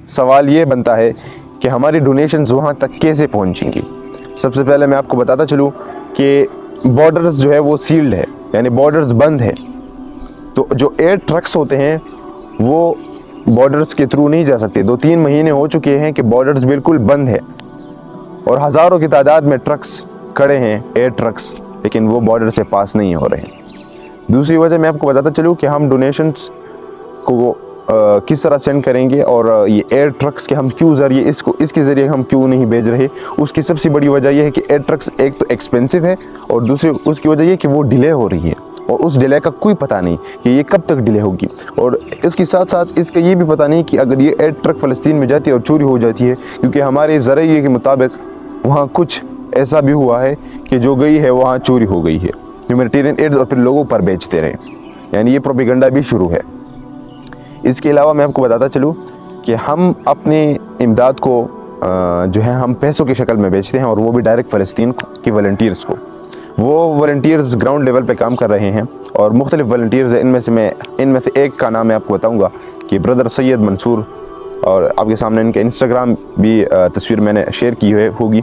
सवाल ये बनता है कि हमारी डोनेशंस वहाँ तक कैसे पहुँचेंगी। सबसे पहले मैं आपको बताता चलूँ कि बॉर्डर्स जो है वो सील्ड है, यानी बॉर्डर्स बंद है। तो जो एयर ट्रक्स होते हैं वो बॉर्डर्स के थ्रू नहीं जा सकते। 2-3 महीने हो चुके हैं कि बॉर्डर्स बिल्कुल बंद है और हज़ारों की तादाद में ट्रक्स खड़े हैं, एयर ट्रक्स, लेकिन वो बॉर्डर से पास नहीं हो रहे हैं। दूसरी वजह मैं आपको बताता चलूँ कि हम डोनेशंस को किस तरह सेंड करेंगे और ये एयर ट्रक्स के हम क्यों ज़रिए इसके ज़रिए हम क्यों नहीं भेज रहे। उसकी सबसे बड़ी वजह यह है कि एयर ट्रक्स एक तो एक्सपेंसिव है और दूसरी उसकी वजह यह कि वो डिले हो रही है और उस डिले का कोई पता नहीं कि ये कब तक डिले होगी। और इसके साथ साथ इसका ये भी पता नहीं कि अगर ये एयर ट्रक फ़लस्तीन में जाती है और चोरी हो जाती है, क्योंकि हमारे ज़रिए के मुताबिक वहाँ कुछ ऐसा भी हुआ है कि जो गई है वहाँ चोरी हो गई है, ह्यूमैनिटेरियन एड्स, और फिर लोगों पर बेचते रहे, यानी ये प्रोपेगेंडा भी शुरू है। इसके अलावा मैं आपको बताता चलूँ कि हम अपनी इमदाद को जो है हम पैसों की शक्ल में बेचते हैं और वो भी डायरेक्ट फ़लस्तीन के वॉलंटियर्स को। वो वॉलंटियर्स ग्राउंड लेवल पे काम कर रहे हैं और मुख्तलिफ वॉलंटियर्स हैं। इनमें से एक का नाम मैं आपको बताऊंगा कि ब्रदर सैयद मंसूर, और आपके सामने इनका इंस्टाग्राम भी तस्वीर मैंने शेयर की होगी।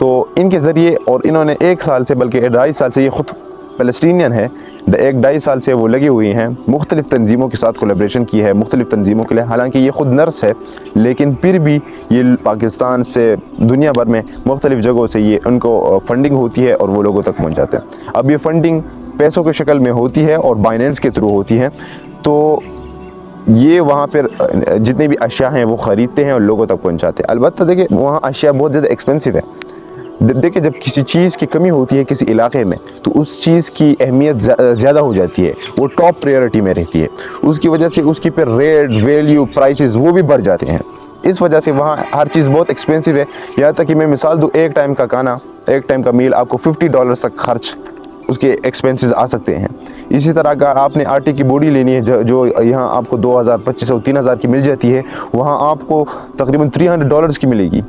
तो इनके ज़रिए, और इन्होंने 1 साल से बल्कि 2.5 साल से, ये ख़ुद फ़लस्तीनियन है, 1-2.5 साल से वो लगी हुई हैं, मुख्तलिफ़ तंजीमों के साथ कोलैबोरेशन की है, मुख्तलिफ़ तंजीमों के लिए। हालांकि ये ख़ुद नर्स है, लेकिन फिर भी ये पाकिस्तान से दुनिया भर में मुख्तलिफ़ जगहों से ये उनको फ़ंडिंग होती है और वो लोगों तक पहुँच जाते हैं। अब ये फ़ंडिंग पैसों की शक्ल में होती है और बाइनेंस के थ्रू होती है। तो ये वहाँ पर जितनी भी अशिया हैं वो ख़रीदते हैं और लोगों तक पहुँचाते हैं। अलबत्ता देखिए, वहाँ अशिया बहुत ज़्यादा एक्सपेंसिव है। देखिए, जब किसी चीज़ की कमी होती है किसी इलाके में, तो उस चीज़ की अहमियत ज़्यादा हो जाती है, वो टॉप प्रायोरिटी में रहती है। उसकी वजह से उसकी फिर रेट, वैल्यू, प्राइसेस वो भी बढ़ जाते हैं। इस वजह से वहाँ हर चीज़ बहुत एक्सपेंसिव है। यहाँ तक कि मैं मिसाल दूँ, एक टाइम का खाना, एक टाइम का मील आपको $50 तक खर्च उसके एक्सपेंसेस आ सकते हैं। इसी तरह अगर आपने आटे की बोरी लेनी है जो यहाँ आपको 2000, 2500, 3000 की मिल जाती है, वहाँ आपको तकरीबन $300 की मिलेगी।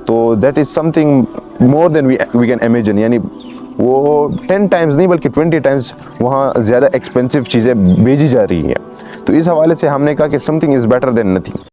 तो that is something more than we can imagine, यानी वो 10 टाइम्स नहीं बल्कि 20 टाइम्स वहाँ ज़्यादा एक्सपेंसिव चीज़ें भेजी जा रही हैं। तो इस हवाले से हमने कहा कि something is better than nothing.